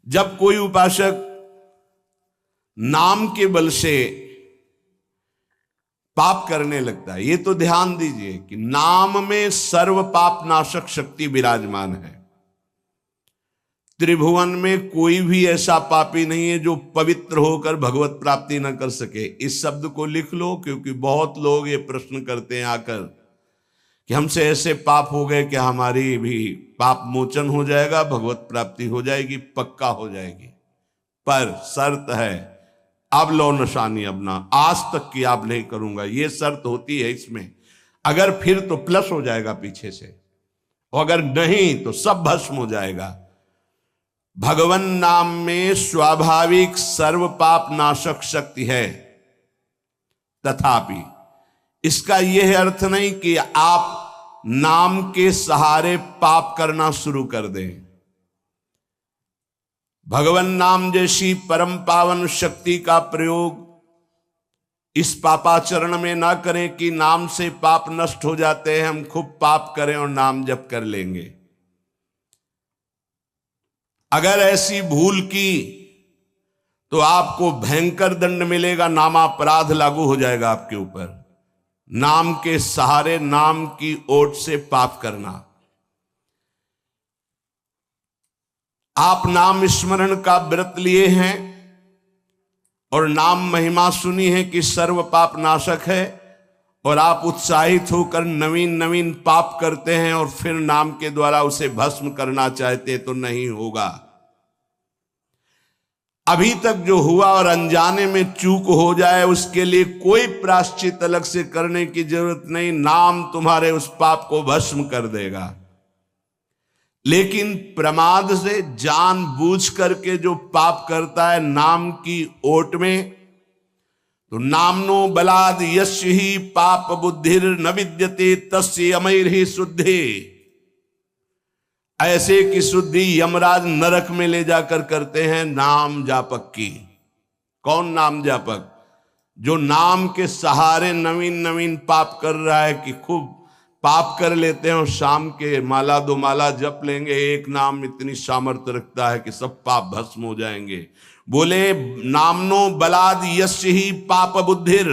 जब कोई उपासक नाम के बल से पाप करने लगता है, ये तो ध्यान दीजिए कि नाम में सर्व पाप नाशक शक्ति विराजमान है। त्रिभुवन में कोई भी ऐसा पापी नहीं है जो पवित्र होकर भगवत प्राप्ति न कर सके। इस शब्द को लिख लो, क्योंकि बहुत लोग ये प्रश्न करते हैं आकर कि हमसे ऐसे पाप हो गए कि हमारी भी पाप मोचन हो जाएगा, भगवत प्राप्ति हो जाएगी, पक्का हो जाएगी। पर शर्त है, अब लो निशानी अपना, आज तक की आप नहीं करूंगा, ये शर्त होती है इसमें। अगर फिर तो प्लस हो जाएगा पीछे से, और अगर नहीं तो सब भस्म हो जाएगा। भगवन नाम में स्वाभाविक सर्व पाप नाशक शक्ति है, तथापि इसका यह अर्थ नहीं कि आप नाम के सहारे पाप करना शुरू कर दें। भगवन नाम जैसी परम पावन शक्ति का प्रयोग इस पापाचरण में ना करें कि नाम से पाप नष्ट हो जाते हैं, हम खूब पाप करें और नाम जप कर लेंगे। अगर ऐसी भूल की तो आपको भयंकर दंड मिलेगा, नामापराध लागू हो जाएगा आपके ऊपर। नाम के सहारे, नाम की ओट से पाप करना। आप नाम स्मरण का व्रत लिए हैं और नाम महिमा सुनी है कि सर्व पाप नाशक है, और आप उत्साहित होकर नवीन नवीन पाप करते हैं और फिर नाम के द्वारा उसे भस्म करना चाहते हैं, तो नहीं होगा। अभी तक जो हुआ और अनजाने में चूक हो जाए उसके लिए कोई प्रायश्चित अलग से करने की जरूरत नहीं, नाम तुम्हारे उस पाप को भस्म कर देगा। लेकिन प्रमाद से जानबूझ करके जो पाप करता है नाम की ओट में, तो नामनो बलाद यस्य ही पाप बुद्धिर न विद्यते तस्य अमैर ही शुद्धि। ऐसे की शुद्धि यमराज नरक में ले जाकर करते हैं नाम जापक की। कौन नाम जापक? जो नाम के सहारे नवीन नवीन पाप कर रहा है, कि खूब पाप कर लेते हैं और शाम के माला दो माला जप लेंगे, एक नाम इतनी सामर्थ्य रखता है कि सब पाप भस्म हो जाएंगे। बोले नामनो बलाद यस्य ही पाप बुद्धिर,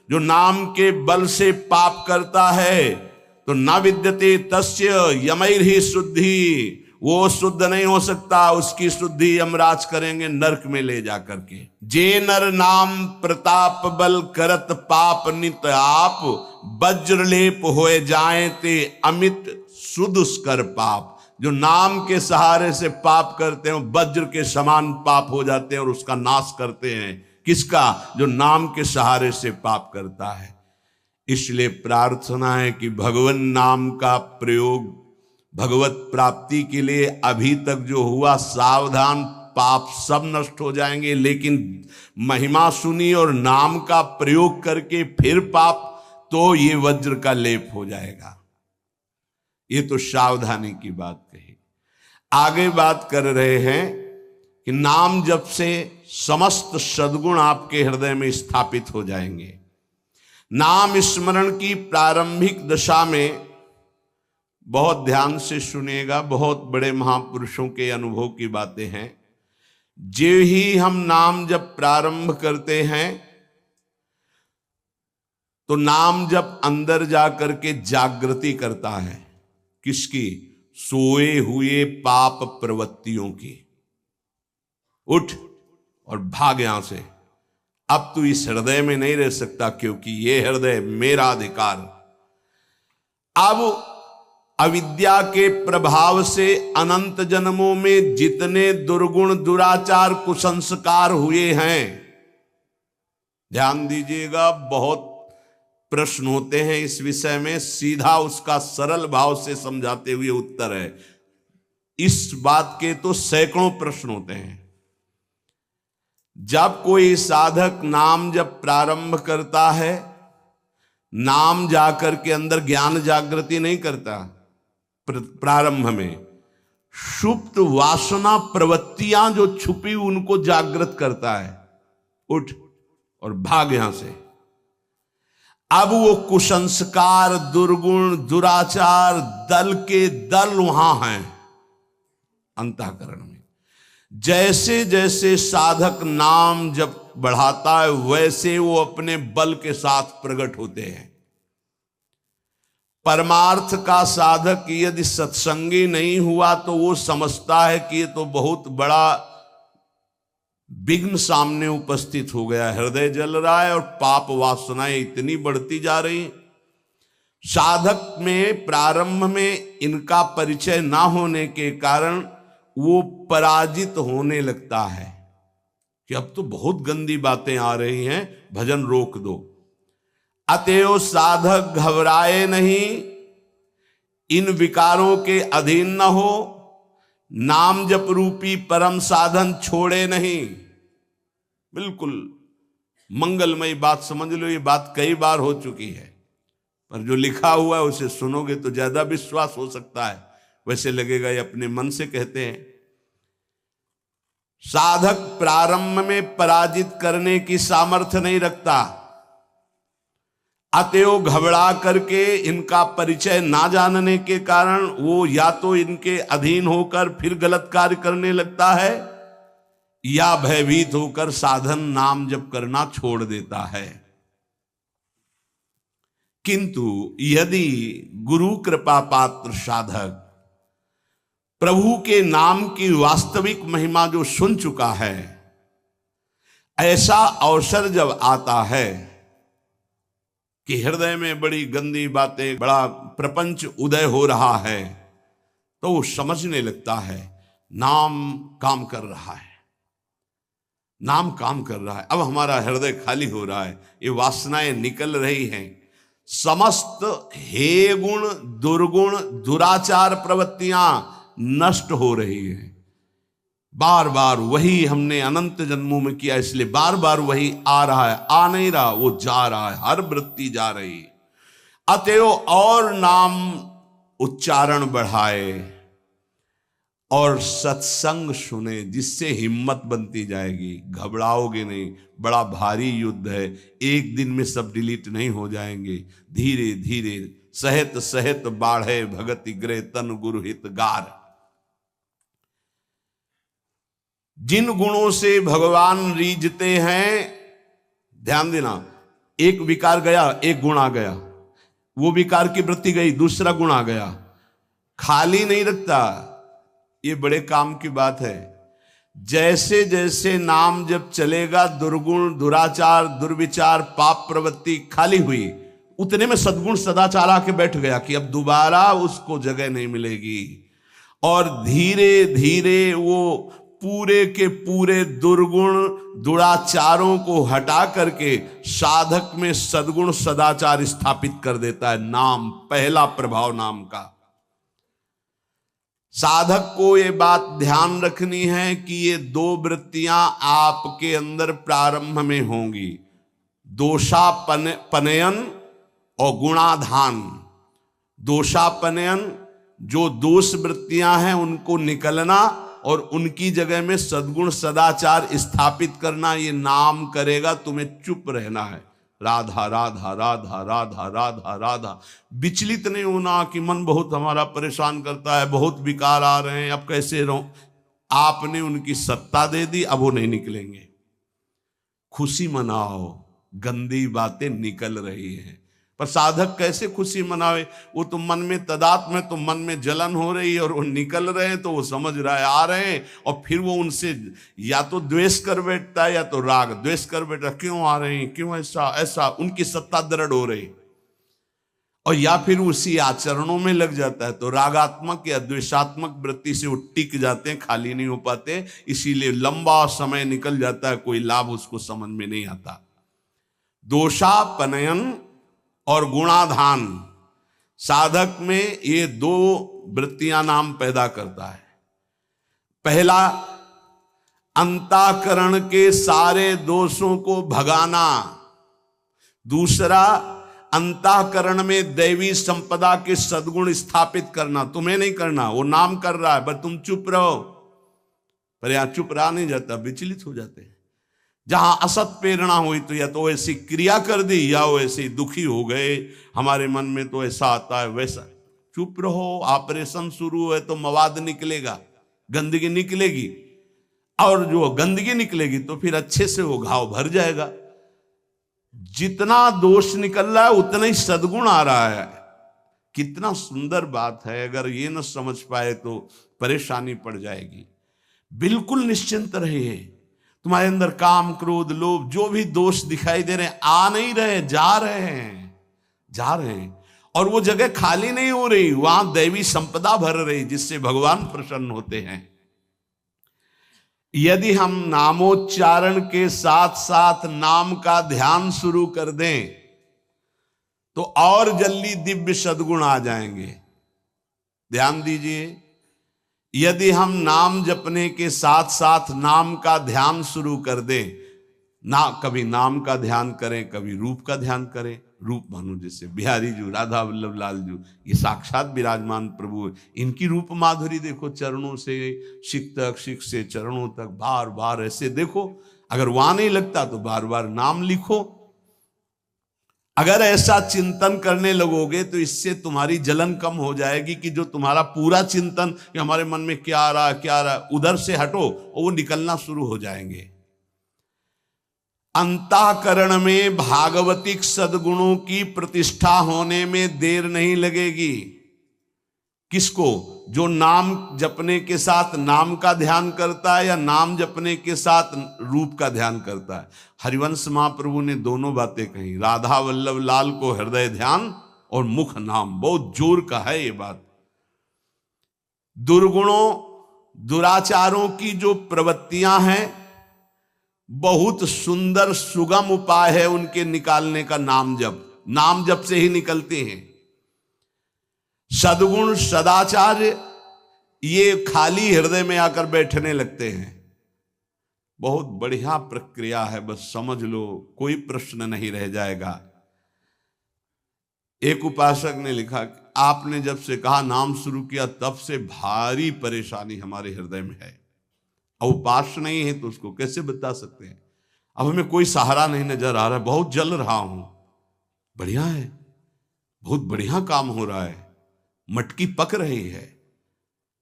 जो नाम के बल से पाप करता है तो न विद्यते तस्य यमैर ही शुद्धि, वो शुद्ध नहीं हो सकता, उसकी शुद्धि यमराज करेंगे नरक में ले जाकर के। जे नर नाम प्रताप बल करत पाप नित आप, वज्रलेप होए जाए ते अमित सुदुष्कर पाप। जो नाम के सहारे से पाप करते हैं वज्र के समान पाप हो जाते हैं और उसका नाश करते हैं। किसका? जो नाम के सहारे से पाप करता है। इसलिए प्रार्थना है कि भगवान नाम का प्रयोग भगवत प्राप्ति के लिए अभी तक जो हुआ, सावधान, पाप सब नष्ट हो जाएंगे। लेकिन महिमा सुनी और नाम का प्रयोग करके फिर पाप, तो ये वज्र का लेप हो जाएगा। ये तो सावधानी की बात कही। आगे बात कर रहे हैं कि नाम जप से समस्त सद्गुण आपके हृदय में स्थापित हो जाएंगे। नाम स्मरण की प्रारंभिक दशा में, बहुत ध्यान से सुनिएगा, बहुत बड़े महापुरुषों के अनुभव की बातें हैं। जो ही हम नाम जब प्रारंभ करते हैं तो नाम जब अंदर जाकर के जागृति करता है। किसकी? सोए हुए पाप प्रवृत्तियों की। उठ और भाग यहां से, अब तू इस हृदय में नहीं रह सकता, क्योंकि ये हृदय मेरा अधिकार। अब अविद्या के प्रभाव से अनंत जन्मों में जितने दुर्गुण दुराचार कुसंस्कार हुए हैं, ध्यान दीजिएगा, बहुत प्रश्न होते हैं इस विषय में, सीधा उसका सरल भाव से समझाते हुए उत्तर है। इस बात के तो सैकड़ों प्रश्न होते हैं। जब कोई साधक नाम जब प्रारंभ करता है, नाम जाकर के अंदर ज्ञान जागृति नहीं करता, प्रारंभ में सुप्त वासना प्रवृत्तियां जो छुपी उनको जागृत करता है। उठ और भाग यहां से। अब वो कुसंस्कार, दुर्गुण, दुराचार दल के दल वहां हैं अंतःकरण में। जैसे जैसे साधक नाम जब बढ़ाता है वैसे वो अपने बल के साथ प्रकट होते हैं। परमार्थ का साधक यदि सत्संगी नहीं हुआ तो वो समझता है कि ये तो बहुत बड़ा विघ्न सामने उपस्थित हो गया, हृदय जल रहा है और पाप वासनाएं इतनी बढ़ती जा रही। साधक में प्रारंभ में इनका परिचय ना होने के कारण वो पराजित होने लगता है कि अब तो बहुत गंदी बातें आ रही हैं, भजन रोक दो। अतएव साधक घबराए नहीं, इन विकारों के अधीन न हो, नाम जप रूपी परम साधन छोड़े नहीं। बिल्कुल मंगलमयी बात समझ लो, ये बात कई बार हो चुकी है, पर जो लिखा हुआ है उसे सुनोगे तो ज्यादा विश्वास हो सकता है, वैसे लगेगा ये अपने मन से कहते हैं। साधक प्रारंभ में पराजित करने की सामर्थ्य नहीं रखता, अतएव घबरा करके इनका परिचय ना जानने के कारण वो या तो इनके अधीन होकर फिर गलत कार्य करने लगता है या भयभीत होकर साधन नाम जप करना छोड़ देता है। किंतु यदि गुरु कृपा पात्र साधक प्रभु के नाम की वास्तविक महिमा जो सुन चुका है, ऐसा अवसर जब आता है कि हृदय में बड़ी गंदी बातें, बड़ा प्रपंच उदय हो रहा है, तो वो समझने लगता है नाम काम कर रहा है, नाम काम कर रहा है। अब हमारा हृदय खाली हो रहा है, ये वासनाएं निकल रही हैं, समस्त हे गुण दुर्गुण दुराचार प्रवृत्तियां नष्ट हो रही हैं। बार बार वही हमने अनंत जन्मों में किया, इसलिए बार बार वही आ रहा है, आ नहीं रहा, वो जा रहा है, हर वृत्ति जा रही। अतएव और नाम उच्चारण बढ़ाए और सत्संग सुने, जिससे हिम्मत बनती जाएगी, घबराओगे नहीं। बड़ा भारी युद्ध है, एक दिन में सब डिलीट नहीं हो जाएंगे, धीरे धीरे सहत सहत बाढ़े भगति ग्रह तन गुरु हित गार। जिन गुणों से भगवान रीझते हैं, ध्यान देना, एक विकार गया एक गुण आ गया, वो विकार की वृत्ति गई दूसरा गुण आ गया, खाली नहीं रखता। ये बड़े काम की बात है। जैसे जैसे नाम जब चलेगा, दुर्गुण दुराचार दुर्विचार पाप प्रवृत्ति खाली हुई, उतने में सद्गुण सदाचार आके बैठ गया कि अब दोबारा उसको जगह नहीं मिलेगी। और धीरे धीरे वो पूरे के पूरे दुर्गुण दुराचारों को हटा करके साधक में सद्गुण सदाचार स्थापित कर देता है। नाम, पहला प्रभाव नाम का। साधक को ये बात ध्यान रखनी है कि ये दो वृत्तियां आपके अंदर प्रारंभ में होंगी, दोषापनयन और गुणाधान। दोषापनयन, जो दोष वृत्तियां हैं उनको निकलना और उनकी जगह में सद्गुण सदाचार स्थापित करना, ये नाम करेगा। तुम्हें चुप रहना है, राधा राधा राधा राधा राधा राधा। विचलित नहीं होना कि मन बहुत हमारा परेशान करता है, बहुत विकार आ रहे हैं, अब कैसे रहूं। आपने उनकी सत्ता दे दी, अब वो नहीं निकलेंगे। खुशी मनाओ, गंदी बातें निकल रही हैं। पर साधक कैसे खुशी मनावे? वो तो मन में तदात्म है, तो मन में जलन हो रही है और वो निकल रहे हैं, तो वो समझ रहा है आ रहे हैं, और फिर वो उनसे या तो द्वेष कर बैठता है या तो राग। द्वेष कर बैठता, क्यों आ रहे हैं, क्यों ऐसा ऐसा, उनकी सत्ता दृढ़ हो रही। और या फिर उसी आचरणों में लग जाता है, तो रागात्मक या द्वेषात्मक वृत्ति से वो टिक जाते हैं, खाली नहीं हो पाते। इसीलिए लंबा समय निकल जाता है, कोई लाभ उसको समझ में नहीं आता। दोषापनयन और गुणाधान, साधक में ये दो वृत्तियां नाम पैदा करता है। पहला, अंतःकरण के सारे दोषों को भगाना। दूसरा, अंतःकरण में दैवी संपदा के सद्गुण स्थापित करना। तुम्हें नहीं करना, वो नाम कर रहा है, बस तुम चुप रहो। पर यहां चुप रहा नहीं जाता, विचलित हो जाते हैं। जहां असत प्रेरणा हुई तो या तो ऐसी क्रिया कर दी या वो ऐसे दुखी हो गए, हमारे मन में तो ऐसा आता है वैसा। चुप रहो, ऑपरेशन शुरू है तो मवाद निकलेगा, गंदगी निकलेगी। और जो गंदगी निकलेगी तो फिर अच्छे से वो घाव भर जाएगा। जितना दोष निकल रहा है उतना ही सद्गुण आ रहा है। कितना सुंदर बात है। अगर ये न समझ पाए तो परेशानी पड़ जाएगी। बिल्कुल निश्चिंत रहिए। तुम्हारे अंदर काम, क्रोध, लोभ, जो भी दोष दिखाई दे रहे हैं, आ नहीं रहे, जा रहे हैं, जा रहे हैं। और वो जगह खाली नहीं हो रही, वहां दैवी संपदा भर रही, जिससे भगवान प्रसन्न होते हैं। यदि हम नामोच्चारण के साथ साथ नाम का ध्यान शुरू कर दें तो और जल्दी दिव्य सद्गुण आ जाएंगे। ध्यान दीजिए, यदि हम नाम जपने के साथ साथ नाम का ध्यान शुरू कर दें, ना कभी नाम का ध्यान करें, कभी रूप का ध्यान करें। रूप मानो जैसे बिहारी जी, राधा वल्लभ लाल जी, ये साक्षात विराजमान प्रभु है। इनकी रूप माधुरी देखो, चरणों से शिख तक, शिख से चरणों तक, बार बार ऐसे देखो। अगर वहां नहीं लगता तो बार बार नाम लिखो। अगर ऐसा चिंतन करने लगोगे तो इससे तुम्हारी जलन कम हो जाएगी कि जो तुम्हारा पूरा चिंतन कि हमारे मन में क्या आ रहा, क्या आ रहा, उधर से हटो और वो निकलना शुरू हो जाएंगे। अंतःकरण में भागवतिक सद्गुणों की प्रतिष्ठा होने में देर नहीं लगेगी। किसको? जो नाम जपने के साथ नाम का ध्यान करता है या नाम जपने के साथ रूप का ध्यान करता है। हरिवंश महाप्रभु ने दोनों बातें कही। राधा वल्लभ लाल को हृदय ध्यान और मुख नाम, बहुत जोर का है ये बात। दुर्गुणों, दुराचारों की जो प्रवृत्तियां हैं, बहुत सुंदर सुगम उपाय है उनके निकालने का नाम जप। नाम जप से ही निकलते हैं। सद्गुण, सदाचार ये खाली हृदय में आकर बैठने लगते हैं। बहुत बढ़िया प्रक्रिया है, बस समझ लो, कोई प्रश्न नहीं रह जाएगा। एक उपासक ने लिखा, आपने जब से कहा नाम शुरू किया तब से भारी परेशानी हमारे हृदय में है। अब उपास नहीं है तो उसको कैसे बता सकते हैं। अब हमें कोई सहारा नहीं नजर आ रहा है, बहुत जल रहा हूं। बढ़िया है, बहुत बढ़िया काम हो रहा है, मटकी पक रही है,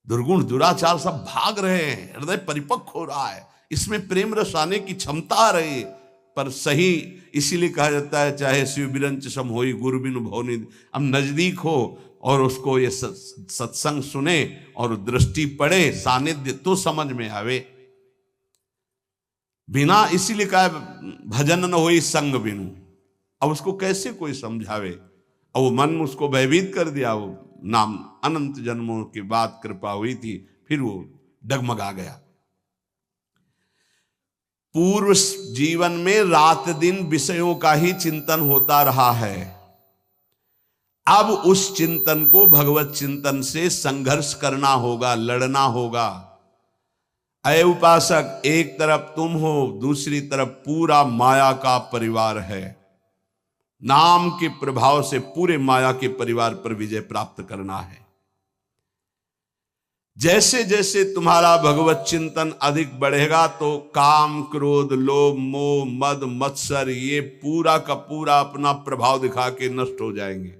दुर्गुण दुराचार सब भाग रहे हैं, हृदय परिपक्व हो रहा है, इसमें प्रेम रस आने की क्षमता आ रही है। पर सही इसीलिए कहा जाता है, चाहे शिव बिरंच सम होई गुरु बिनु भवनिधि। अब नजदीक हो और उसको ये सत्संग सुने और दृष्टि पड़े, सानिध्य तो समझ में आवे। बिना, इसीलिए कहा भजन न होई संग बिनु। अब उसको कैसे कोई समझावे। अब वो मन उसको भयभीत कर दिया। वो नाम अनंत जन्मों के बाद कृपा हुई थी, फिर वो डगमगा गया। पूर्व जीवन में रात दिन विषयों का ही चिंतन होता रहा है। अब उस चिंतन को भगवत चिंतन से संघर्ष करना होगा, लड़ना होगा। अय उपासक, एक तरफ तुम हो, दूसरी तरफ पूरा माया का परिवार है। नाम के प्रभाव से पूरे माया के परिवार पर विजय प्राप्त करना है। जैसे जैसे तुम्हारा भगवत चिंतन अधिक बढ़ेगा तो काम, क्रोध, लोभ, मोह, मद, मत्सर ये पूरा का पूरा अपना प्रभाव दिखा के नष्ट हो जाएंगे।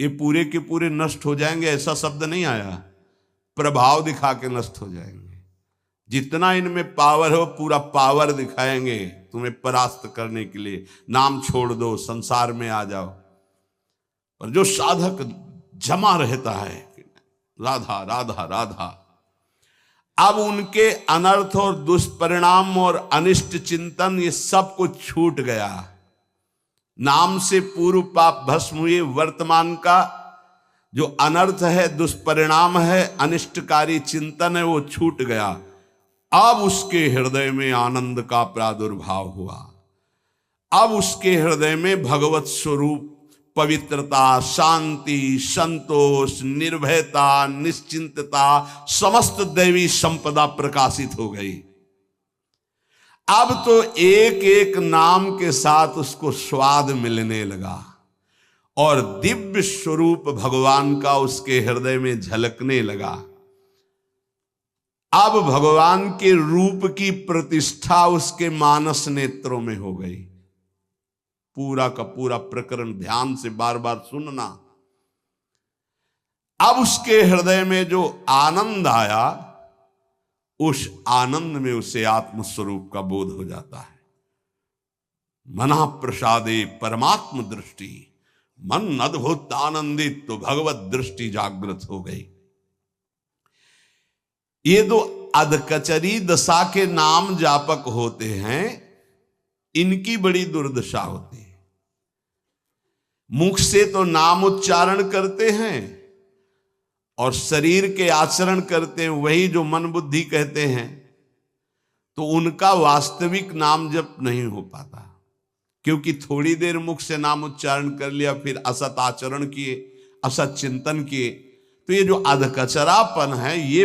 ये पूरे के पूरे नष्ट हो जाएंगे ऐसा शब्द नहीं आया, प्रभाव दिखा के नष्ट हो जाएंगे। जितना इनमें पावर हो पूरा पावर दिखाएंगे तुम्हें परास्त करने के लिए। नाम छोड़ दो, संसार में आ जाओ। पर जो साधक जमा रहता है राधा राधा राधा, अब उनके अनर्थ और दुष्परिणाम और अनिष्ट चिंतन ये सब कुछ छूट गया। नाम से पूर्व पाप भस्म हुए। वर्तमान का जो अनर्थ है, दुष्परिणाम है, अनिष्टकारी चिंतन है, वो छूट गया। अब उसके हृदय में आनंद का प्रादुर्भाव हुआ। अब उसके हृदय में भगवत स्वरूप, पवित्रता, शांति, संतोष, निर्भयता, निश्चिंतता, समस्त दैवी संपदा प्रकाशित हो गई। अब तो एक एक नाम के साथ उसको स्वाद मिलने लगा और दिव्य स्वरूप भगवान का उसके हृदय में झलकने लगा। अब भगवान के रूप की प्रतिष्ठा उसके मानस नेत्रों में हो गई। पूरा का पूरा प्रकरण ध्यान से बार बार सुनना। अब उसके हृदय में जो आनंद आया उस आनंद में उसे आत्मस्वरूप का बोध हो जाता है। मना प्रसादे परमात्म दृष्टि, मन अद्भुत आनंदित तो भगवत दृष्टि जागृत हो गई। ये दो अधकचरी दशा के नाम जापक होते हैं, इनकी बड़ी दुर्दशा होती है। मुख से तो नाम उच्चारण करते हैं और शरीर के आचरण करते हैं वही जो मन बुद्धि कहते हैं, तो उनका वास्तविक नाम जप नहीं हो पाता, क्योंकि थोड़ी देर मुख से नाम उच्चारण कर लिया, फिर असत आचरण किए, असत चिंतन किए, तो ये जो अधकचरापन है ये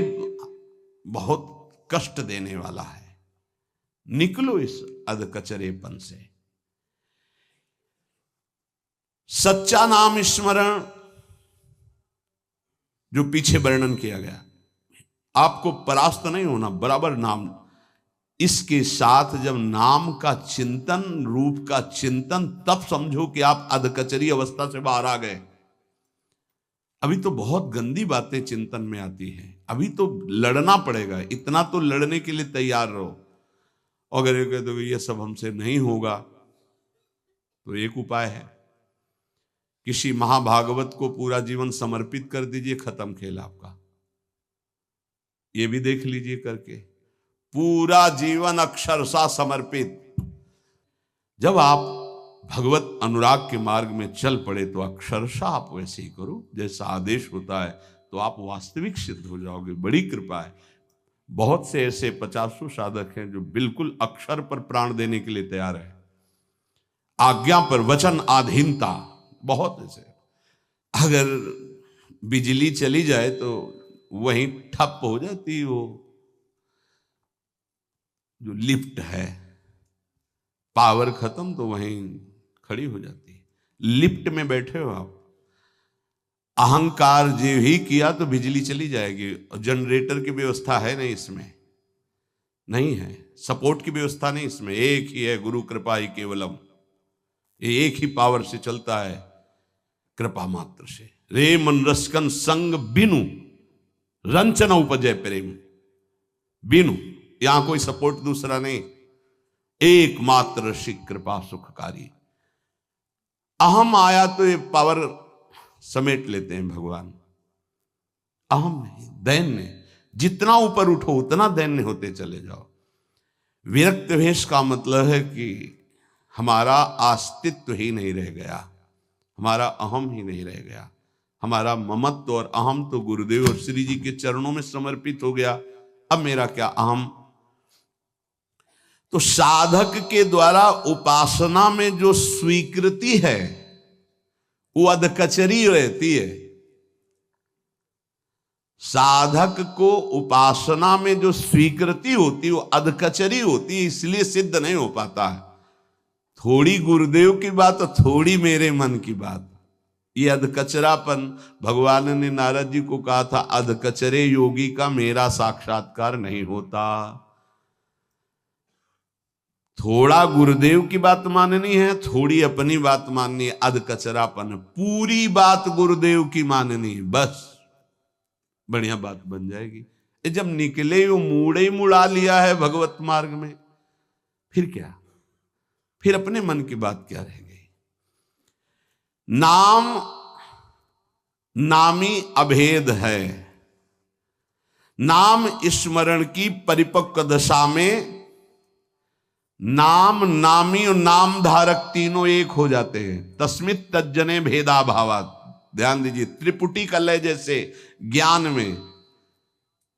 बहुत कष्ट देने वाला है। निकलो इस अधकचरेपन से। सच्चा नाम स्मरण जो पीछे वर्णन किया गया, आपको परास्त नहीं होना, बराबर नाम। इसके साथ जब नाम का चिंतन, रूप का चिंतन, तब समझो कि आप अधकचरी अवस्था से बाहर आ गए। अभी तो बहुत गंदी बातें चिंतन में आती हैं, अभी तो लड़ना पड़ेगा, इतना तो लड़ने के लिए तैयार रहो। अगर ये कह दो ये सब हमसे नहीं होगा, तो एक उपाय है, किसी महाभागवत को पूरा जीवन समर्पित कर दीजिए, खत्म खेल आपका। ये भी देख लीजिए करके, पूरा जीवन अक्षरशः समर्पित। जब आप भगवत अनुराग के मार्ग में चल पड़े तो अक्षरशः आप वैसे ही करो जैसा आदेश होता है, तो आप वास्तविक सिद्ध हो जाओगे। बड़ी कृपा है। बहुत से ऐसे 50 साधक हैं जो बिल्कुल अक्षर पर प्राण देने के लिए तैयार है, आज्ञा पर वचन आधीनता, बहुत ऐसे। अगर बिजली चली जाए तो वहीं ठप हो जाती वो जो लिफ्ट है, पावर खत्म तो वहीं खड़ी हो जाती है। लिफ्ट में बैठे हो आप, अहंकार जो ही किया तो बिजली चली जाएगी। जनरेटर की व्यवस्था है नहीं इसमें, नहीं है सपोर्ट की व्यवस्था नहीं इसमें। एक ही है, गुरु कृपा ही केवलम, ये एक ही पावर से चलता है, कृपा मात्र से। रे मन रसकन संग बिनु रंचन उपजय प्रेम, बिनु, यहां कोई सपोर्ट दूसरा नहीं, एकमात्र श्री कृपा सुखकारी। अहम आया तो ये पावर समेट लेते हैं भगवान। अहम नहीं, दैन्य, जितना ऊपर उठो उतना दैन्य होते चले जाओ। विरक्त भेष का मतलब है कि हमारा अस्तित्व ही नहीं रह गया, हमारा अहम ही नहीं रह गया, हमारा ममत्व और अहम तो गुरुदेव और श्री जी के चरणों में समर्पित हो गया। अब मेरा क्या अहम। तो साधक के द्वारा उपासना में जो स्वीकृति है वो अधकचरी रहती है। साधक को उपासना में जो स्वीकृति होती है वो अधकचरी होती है, इसलिए सिद्ध नहीं हो पाता है। थोड़ी गुरुदेव की बात और थोड़ी मेरे मन की बात, ये अधकचरापन। भगवान ने नारद जी को कहा था, अधकचरे योगी का मेरा साक्षात्कार नहीं होता। थोड़ा गुरुदेव की बात माननी है, थोड़ी अपनी बात माननी है, अधकचरापन। पूरी बात गुरुदेव की माननी है, बस बढ़िया बात बन जाएगी। जब निकले वो मूड़े ही मुड़ा लिया है भगवत मार्ग में, फिर क्या, फिर अपने मन की बात क्या रह गई। नाम नामी अभेद है। नाम स्मरण की परिपक्व दशा में नाम, नामी और नाम धारक तीनों एक हो जाते हैं। तस्मित तज्जने भेदा भावात। ध्यान दीजिए, त्रिपुटी कलय जैसे ज्ञान में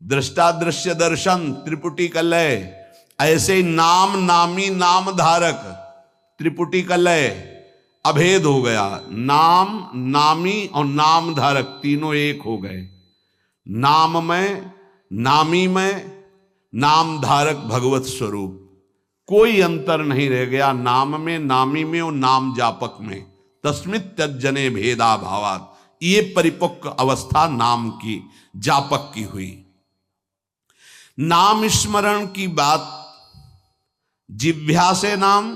दृष्टा दृश्य दर्शन त्रिपुटी कलय, ऐसे ही नाम नामी नाम धारक त्रिपुटी कलय अभेद हो गया। नाम नामी और नाम धारक तीनों एक हो गए। नाम में, नामी में, नाम धारक भगवत स्वरूप, कोई अंतर नहीं रह गया नाम में, नामी में और नाम जापक में। तस्मित तज्जने भेदा भावात। ये परिपक्व अवस्था नाम की, जापक की हुई। नाम स्मरण की बात जिह्वा से नाम,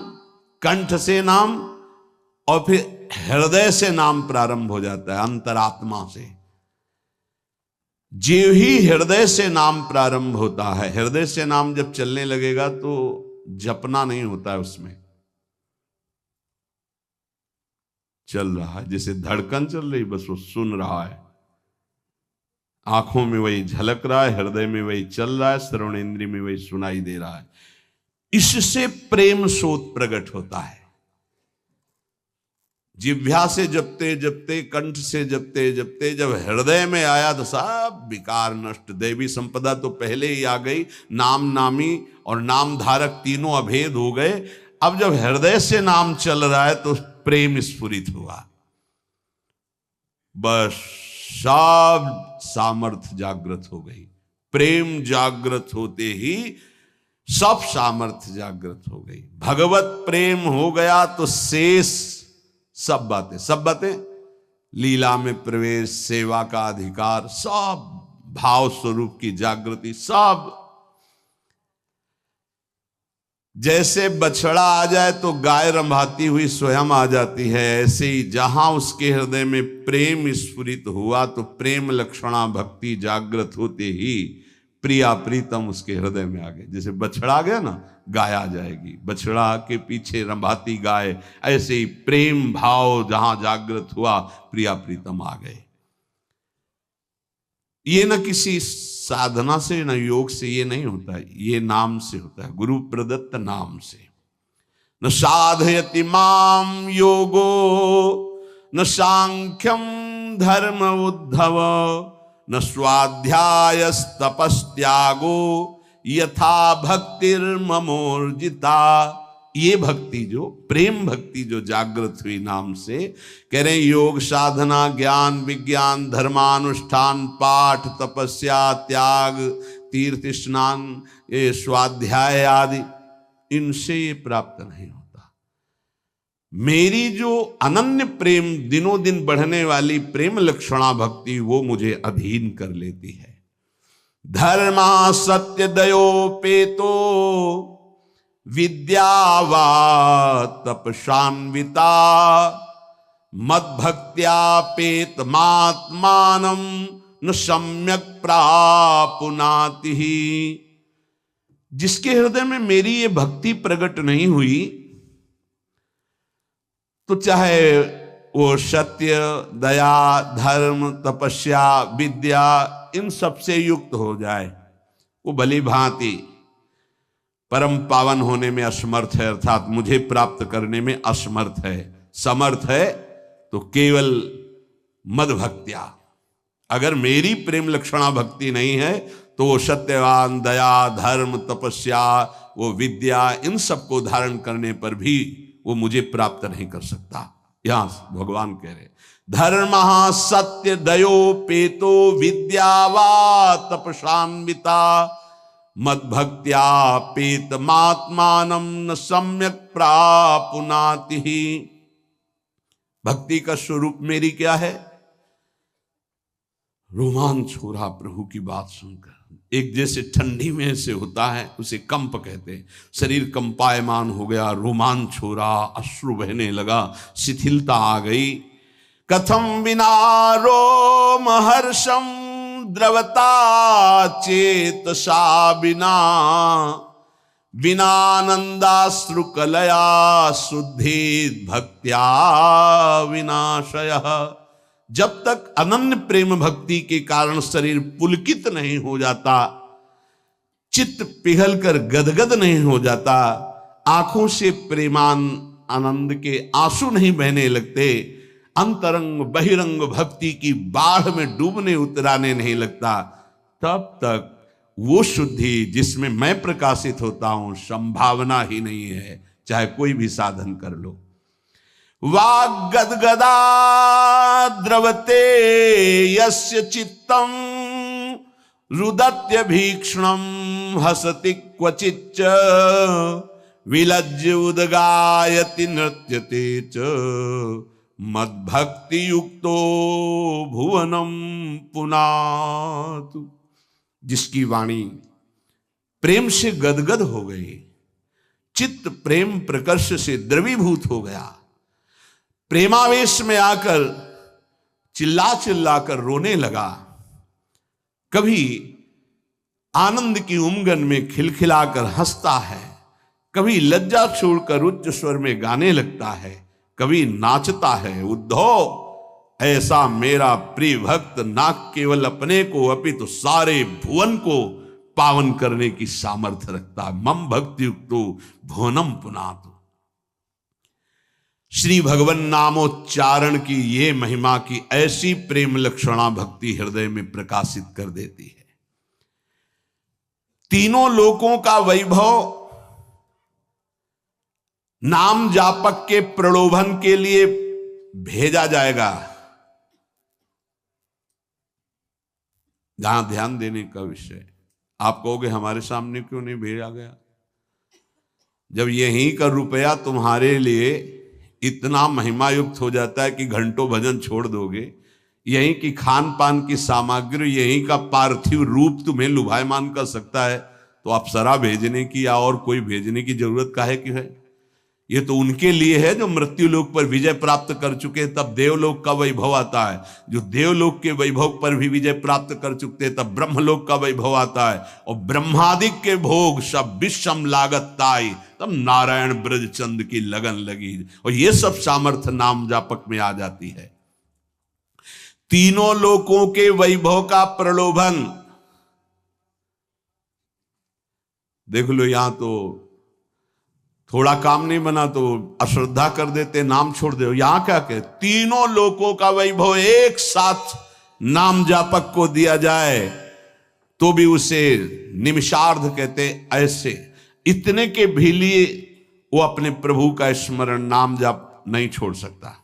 कंठ से नाम और फिर हृदय से नाम प्रारंभ हो जाता है, अंतरात्मा से। जीव ही हृदय से नाम प्रारंभ होता है। हृदय से नाम जब चलने लगेगा तो जपना नहीं होता है, उसमें चल रहा है, जैसे धड़कन चल रही, बस वो सुन रहा है, आंखों में वही झलक रहा है, हृदय में वही चल रहा है, श्रवण इंद्रिय में वही सुनाई दे रहा है। इससे प्रेम सोत प्रकट होता है। जिह्वा से जपते जपते, कंठ से जपते जपते जब हृदय में आया तो सब विकार नष्ट, दैवी संपदा तो पहले ही आ गई, नाम नामी और नाम धारक तीनों अभेद हो गए। अब जब हृदय से नाम चल रहा है तो प्रेम स्फुरित हुआ, बस सब सामर्थ्य जागृत हो गई। प्रेम जागृत होते ही सब सामर्थ्य जागृत हो गई। भगवत प्रेम हो गया तो शेष सब बातें, लीला में प्रवेश, सेवा का अधिकार, सब भाव स्वरूप की जागृति, सब। जैसे बछड़ा आ जाए तो गाय रंभाती हुई स्वयं आ जाती है, ऐसे ही जहां उसके हृदय में प्रेम स्फुरित हुआ तो प्रेम लक्षणा भक्ति जागृत होते ही प्रिया प्रीतम उसके हृदय में आ गए। जैसे बछड़ा आ गया ना, गाय आ जाएगी, बछड़ा के पीछे रंभाती गाय, ऐसे ही प्रेम भाव जहां जागृत हुआ प्रिया प्रीतम आ गए। ये न किसी साधना से न योग से ये नहीं होता है, ये नाम से होता है, गुरु प्रदत्त नाम से। न साधयति माम योगो न सांख्यम धर्म उद्धव न स्वाध्यायस्तपस्त्यागो यथा भक्तिर्ममोर्जिता। ये भक्ति जो प्रेम भक्ति जो जागृत हुई नाम से, कह रहे हैं योग साधना ज्ञान विज्ञान धर्मानुष्ठान पाठ तपस्या त्याग तीर्थ स्नान ये स्वाध्याय आदि, इनसे ये प्राप्त नहीं होता। मेरी जो अनन्य प्रेम दिनों दिन बढ़ने वाली प्रेम लक्षणा भक्ति वो मुझे अधीन कर लेती है। धर्मा सत्य दयोपेतो विद्यावा तपशान्विता मद्भक्त्यापेतमात्मानं न सम्यक प्रापुनाति। जिसके हृदय में मेरी ये भक्ति प्रकट नहीं हुई तो चाहे वो सत्य दया धर्म तपस्या विद्या इन सबसे युक्त हो जाए, वो भली भांति परम पावन होने में असमर्थ है, अर्थात मुझे प्राप्त करने में असमर्थ है। समर्थ है तो केवल मद भक्त्या, अगर मेरी प्रेम लक्षणा भक्ति नहीं है तो वो सत्यवान दया धर्म तपस्या वो विद्या इन सबको धारण करने पर भी वो मुझे प्राप्त नहीं कर सकता। यहां भगवान कह रहे धर्म सत्य दयोपेतो विद्यावा तपशान्विता मद्भक्त्यापेतमात्मानं न सम्यक प्रापुनाति। भक्ति का स्वरूप मेरी क्या है? रोमांच हो रहा प्रभु की बात सुनकर, एक जैसे ठंडी में से होता है उसे कंप कहते हैं, शरीर कंपायमान हो गया, रोमांच हो रहा, अश्रु बहने लगा, शिथिलता आ गई। कथम विना रोम हर्षम द्रवता चेतसा बिना विनानंदाश्रुकलया शुद्धि भक्त्या विनाशय। जब तक अनन्य प्रेम भक्ति के कारण शरीर पुलकित नहीं हो जाता, चित्त पिघल कर गदगद नहीं हो जाता, आंखों से प्रेमान आनंद के आंसू नहीं बहने लगते, अंतरंग बहिरंग भक्ति की बाढ़ में डूबने उतराने नहीं लगता, तब तक वो शुद्धि जिसमें मैं प्रकाशित होता हूं संभावना ही नहीं है, चाहे कोई भी साधन कर लो। वाग गदगदा द्रवते यस्य चित्तम रुदत्य भीक्षणम हसति क्वचिच्च विलज्य उदगायति नृत्यते च मद्भक्ति युक्तो भुवनम पुनातु। जिसकी वाणी प्रेम से गदगद हो गई, चित्त प्रेम प्रकर्ष से द्रवीभूत हो गया, प्रेमावेश में आकर चिल्ला चिल्ला कर रोने लगा, कभी आनंद की उमंगन में खिलखिलाकर हंसता है, कभी लज्जा छोड़कर उच्च स्वर में गाने लगता है, कभी नाचता है। उद्धव, ऐसा मेरा प्रिय भक्त ना केवल अपने को अपितु सारे भुवन को पावन करने की सामर्थ्य रखता है। मम भक्ति युक्तो भुवनम पुनातु। श्री भगवान नामोच्चारण की ये महिमा की ऐसी प्रेम लक्षणा भक्ति हृदय में प्रकाशित कर देती है। तीनों लोकों का वैभव नाम जापक के प्रलोभन के लिए भेजा जाएगा। जहां ध्यान देने का विषय, आप कहोगे हमारे सामने क्यों नहीं भेजा गया? जब यहीं का रुपया तुम्हारे लिए इतना महिमा युक्त हो जाता है कि घंटों भजन छोड़ दोगे, यहीं की खान पान की सामग्री, यहीं का पार्थिव रूप तुम्हें लुभायमान कर सकता है, तो अप्सरा भेजने की या और कोई भेजने की जरूरत काहे की है? ये तो उनके लिए है जो मृत्यु लोक पर विजय प्राप्त कर चुके, तब देवलोक का वैभव आता है। जो देवलोक के वैभव पर भी विजय प्राप्त कर चुके, तब ब्रह्मलोक का वैभव आता है। और ब्रह्मादिक के भोग सब विषम लागत ताई, तब नारायण ब्रज चंद की लगन लगी। और ये सब सामर्थ्य नाम जापक में आ जाती है। तीनों लोकों के वैभव का प्रलोभन देख लो। यहां तो थोड़ा काम नहीं बना तो अश्रद्धा कर देते, नाम छोड़ दे। यहां क्या कहे? तीनों लोकों का वैभव एक साथ नाम जापक को दिया जाए तो भी उसे निमिषार्ध कहते। ऐसे इतने के भी लिए वो अपने प्रभु का स्मरण नाम जाप नहीं छोड़ सकता।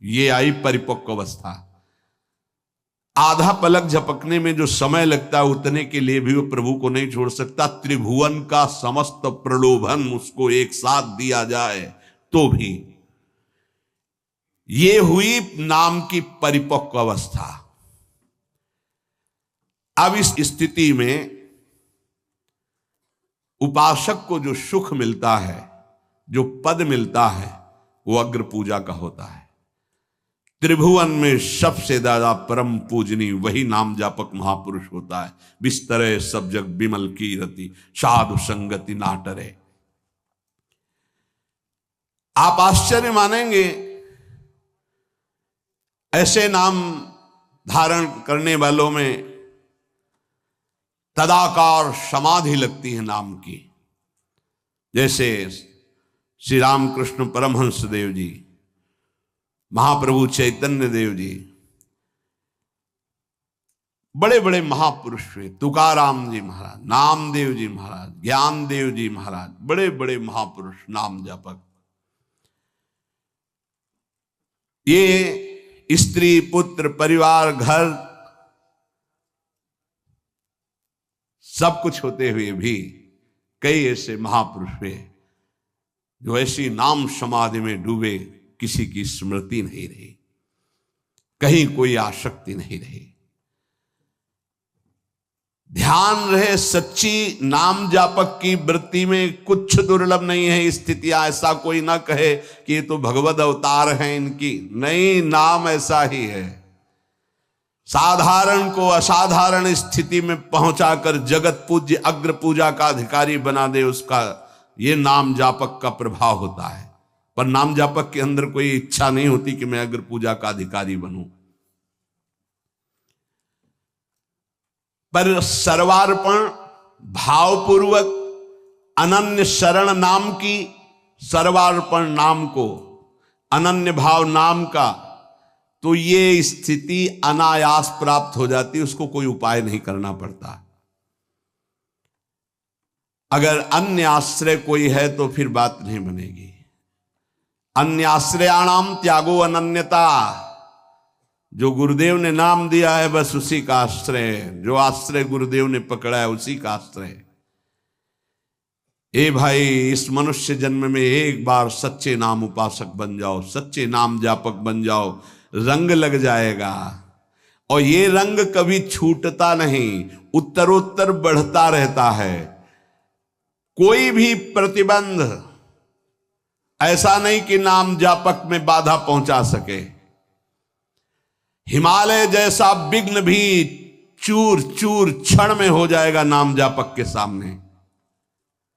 ये आई परिपक्व अवस्था। आधा पलक झपकने में जो समय लगता है उतने के लिए भी वो प्रभु को नहीं छोड़ सकता। त्रिभुवन का समस्त प्रलोभन उसको एक साथ दिया जाए तो भी। ये हुई नाम की परिपक्व अवस्था। अब इस स्थिति में उपासक को जो सुख मिलता है, जो पद मिलता है, वो अग्र पूजा का होता है। त्रिभुवन में सबसे ज्यादा परम पूजनीय वही नाम जापक महापुरुष होता है। बिस्तरे सब जग बिमल की रति, साधु संगति नाटरे। आप आश्चर्य मानेंगे, ऐसे नाम धारण करने वालों में तदाकार समाधि लगती है नाम की। जैसे श्री रामकृष्ण परमहंस देव जी, महाप्रभु चैतन्य देव जी, बड़े बड़े महापुरुष हुए। तुकाराम जी महाराज, नामदेव जी महाराज, ज्ञानदेव जी महाराज, बड़े बड़े महापुरुष नाम जापक। ये स्त्री पुत्र परिवार घर सब कुछ होते हुए भी कई ऐसे महापुरुष हुए जो ऐसी नाम समाधि में डूबे, किसी की स्मृति नहीं रही, कहीं कोई आसक्ति नहीं रही। ध्यान रहे, सच्ची नाम जापक की वृत्ति में कुछ दुर्लभ नहीं है स्थितियां। ऐसा कोई ना कहे कि ये तो भगवद अवतार हैं इनकी, नहीं, नाम ऐसा ही है। साधारण को असाधारण स्थिति में पहुंचाकर जगत पूज्य अग्र पूजा का अधिकारी बना दे, उसका ये नाम जापक का प्रभाव होता है। पर नाम जापक के अंदर कोई इच्छा नहीं होती कि मैं अग्र पूजा का अधिकारी बनूं। पर सर्वार्पण भावपूर्वक अनन्य शरण नाम की, सर्वार्पण नाम को, अनन्य भाव नाम का, तो ये स्थिति अनायास प्राप्त हो जाती है। उसको कोई उपाय नहीं करना पड़ता। अगर अन्य आश्रय कोई है तो फिर बात नहीं बनेगी। अन्य आश्रयाणाम त्यागो अनन्यता। जो गुरुदेव ने नाम दिया है बस उसी का आश्रय, जो आश्रय गुरुदेव ने पकड़ा है उसी का आश्रय। ए भाई, इस मनुष्य जन्म में एक बार सच्चे नाम उपासक बन जाओ, सच्चे नाम जापक बन जाओ, रंग लग जाएगा। और ये रंग कभी छूटता नहीं, उत्तरोत्तर बढ़ता रहता है। कोई भी प्रतिबंध ऐसा नहीं कि नाम जापक में बाधा पहुंचा सके। हिमालय जैसा विघ्न भी चूर चूर क्षण में हो जाएगा नाम जापक के सामने।